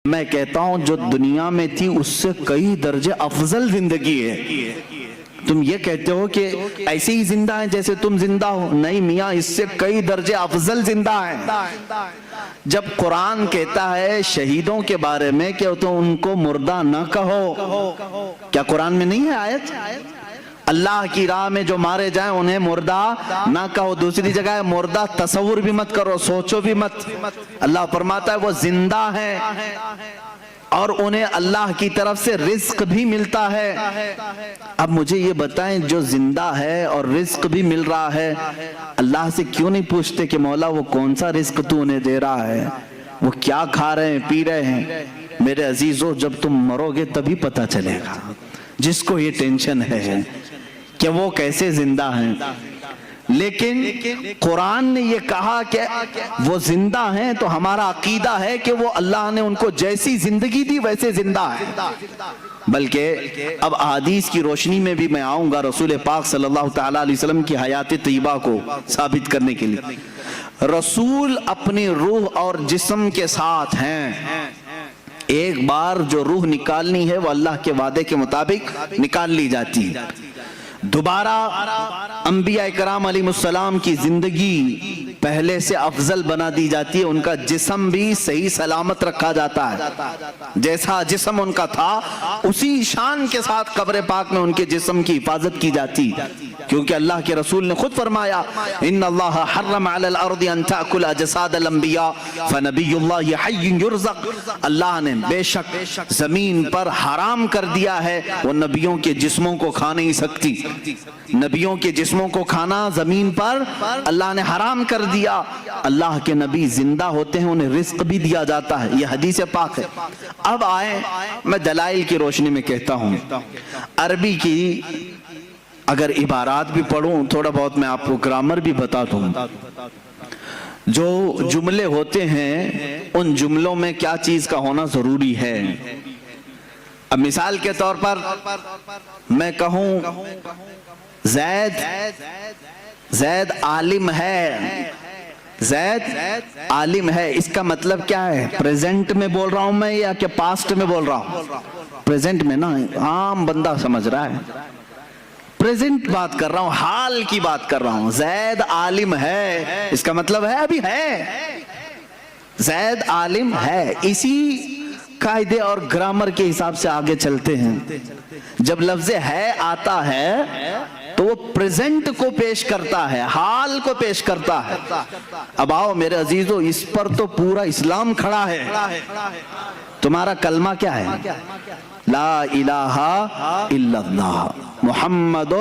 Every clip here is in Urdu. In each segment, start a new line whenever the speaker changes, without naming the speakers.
میں کہتا ہوں جو دنیا میں تھی اس سے کئی درجے افضل زندگی ہے. تم یہ کہتے ہو کہ ایسے ہی زندہ ہیں جیسے تم زندہ ہو. نہیں میاں، اس سے کئی درجے افضل زندہ ہیں. جب قرآن کہتا ہے شہیدوں کے بارے میں کہ تو ان کو مردہ نہ کہو، کیا قرآن میں نہیں ہے آیت؟ اللہ کی راہ میں جو مارے جائیں انہیں مردہ نہ کہو. دوسری جگہ ہے مردہ تصور بھی مت کرو، سوچو بھی مت. اللہ فرماتا ہے وہ زندہ ہیں اور انہیں اللہ کی طرف سے رزق بھی ملتا ہے. اب مجھے یہ بتائیں، جو زندہ ہے اور رزق بھی مل رہا ہے، اللہ سے کیوں نہیں پوچھتے کہ مولا وہ کون سا رزق تو انہیں دے رہا ہے، وہ کیا کھا رہے ہیں، پی رہے ہیں؟ میرے عزیزو، جب تم مرو گے تبھی پتہ چلے گا. جس کو یہ ٹینشن ہے کہ وہ کیسے زندہ ہیں، لیکن قرآن نے یہ کہا کہ وہ زندہ ہیں، تو ہمارا عقیدہ ہے کہ وہ اللہ نے ان کو جیسی زندگی دی ویسے زندہ ہے. بلکہ اب احادیث کی روشنی میں بھی میں آؤں گا رسول پاک صلی اللہ تعالیٰ علیہ وسلم کی حیات طیبہ کو ثابت کرنے کے لیے. رسول اپنی روح اور جسم کے ساتھ ہیں. ایک بار جو روح نکالنی ہے وہ اللہ کے وعدے کے مطابق نکال لی جاتی ہے. دوبارہ انبیاء کرام علیہ السلام کی زندگی پہلے سے افضل بنا دی جاتی ہے. ان کا جسم بھی صحیح سلامت رکھا جاتا ہے. جیسا جسم ان کا تھا اسی شان کے ساتھ قبر پاک میں ان کے جسم کی حفاظت کی جاتی، کیونکہ اللہ کے رسول نے خود فرمایا ان اللہ حرم علی الارض ان تأکل اجساد الانبیاء فنبی اللہ حی یرزق. اللہ نے بے شک زمین پر حرام کر دیا ہے وہ نبیوں کے جسموں کو کھا نہیں سکتی. نبیوں کے جسموں کو کھانا زمین پر اللہ نے حرام کر دیا. اللہ کے نبی زندہ ہوتے ہیں، انہیں رزق بھی دیا جاتا ہے. یہ حدیث پاک ہے. اب آئیں، میں دلائل کی روشنی میں کہتا ہوں. عربی کی اگر عبارات بھی پڑھوں، تھوڑا بہت میں آپ کو گرامر بھی بتا دوں. جو جملے ہوتے ہیں ان جملوں میں کیا چیز کا ہونا ضروری ہے. اب مثال کے طور پر میں کہوں زید عالم ہے، زید عالم ہے، اس کا مطلب کیا ہے؟ پریزنٹ میں بول رہا ہوں میں یا کہ پاسٹ میں بول رہا ہوں؟ پریزنٹ میں نا، عام بندہ سمجھ رہا ہے. پریزنٹ بات کر رہا ہوں، حال کی بات کر رہا ہوں. زید عالم ہے، اس کا مطلب ہے ابھی ہے. زید عالم ہے. اسی قاعدے اور گرامر کے حساب سے آگے چلتے ہیں. جب لفظ ہے آتا ہے تو وہ پریزنٹ کو پیش کرتا ہے، حال کو پیش کرتا ہے. اب آؤ میرے عزیزو، اس پر تو پورا اسلام کھڑا ہے. تمہارا کلمہ کیا ہے؟ لا الہ الا اللہ محمد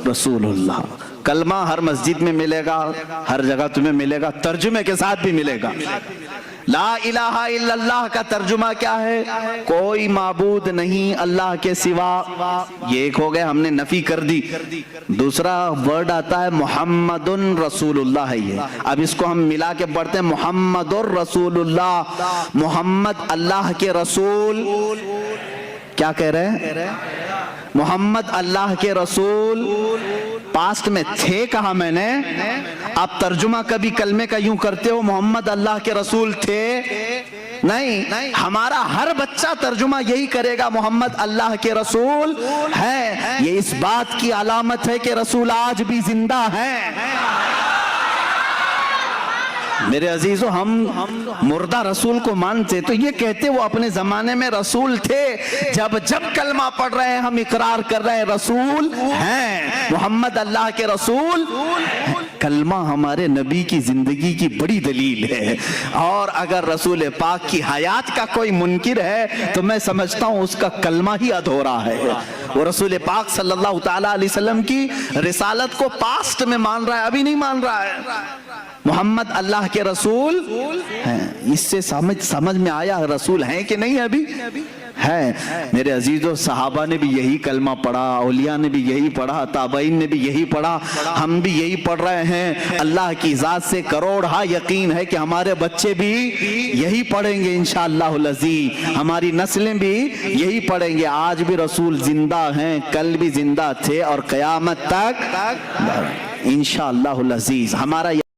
رسول اللہ. کلمہ ہر مسجد میں ملے گا، ہر جگہ تمہیں ملے گا، ترجمے کے ساتھ بھی ملے گا. لا الہ الا اللہ کا ترجمہ کیا ہے؟ کوئی معبود نہیں اللہ کے سوا. یہ ایک ہو گئے، ہم نے نفی کر دی. دوسرا ورڈ آتا ہے محمد رسول اللہ ہے. یہ اب اس کو ہم ملا کے پڑھتے ہیں محمد رسول اللہ. محمد اللہ کے رسول. کیا کہہ رہے ہیں؟ محمد اللہ کے رسول. پاسٹ میں تھے کہا میں نے. آپ ترجمہ کبھی کلمے کا یوں کرتے ہو محمد اللہ کے رسول تھے؟ نہیں. ہمارا ہر بچہ ترجمہ یہی کرے گا محمد اللہ کے رسول ہے. یہ اس بات کی علامت ہے کہ رسول آج بھی زندہ ہیں. میرے عزیزو، ہم مردہ رسول کو مانتے تو یہ کہتے وہ اپنے زمانے میں رسول تھے. جب کلمہ پڑھ رہے ہیں ہم اقرار کر رہے ہیں رسول ہیں، محمد اللہ کے رسول. کلمہ ہمارے نبی کی زندگی کی بڑی دلیل ہے. اور اگر رسول پاک کی حیات کا کوئی منکر ہے تو میں سمجھتا ہوں اس کا کلمہ ہی ادھورا ہے. وہ رسول پاک صلی اللہ تعالیٰ علیہ وسلم کی رسالت کو پاسٹ میں مان رہا ہے، ابھی نہیں مان رہا ہے. محمد اللہ کے رسول ہیں. اس سے سمجھ میں آیا رسول ہیں کہ نہیں؟ ابھی ہے. میرے عزیزو، صحابہ نے بھی یہی کلمہ پڑھا، اولیاء نے بھی یہی پڑھا، تابعین نے بھی یہی پڑھا، ہم بھی یہی پڑھ رہے ہیں. اللہ کی ذات سے کروڑہا یقین ہے کہ ہمارے بچے بھی یہی پڑھیں گے انشاءاللہ العزیز. ہماری نسلیں بھی یہی پڑھیں گے. آج بھی رسول زندہ ہیں، کل بھی زندہ تھے اور قیامت تک انشاءاللہ العزیز. ہمارا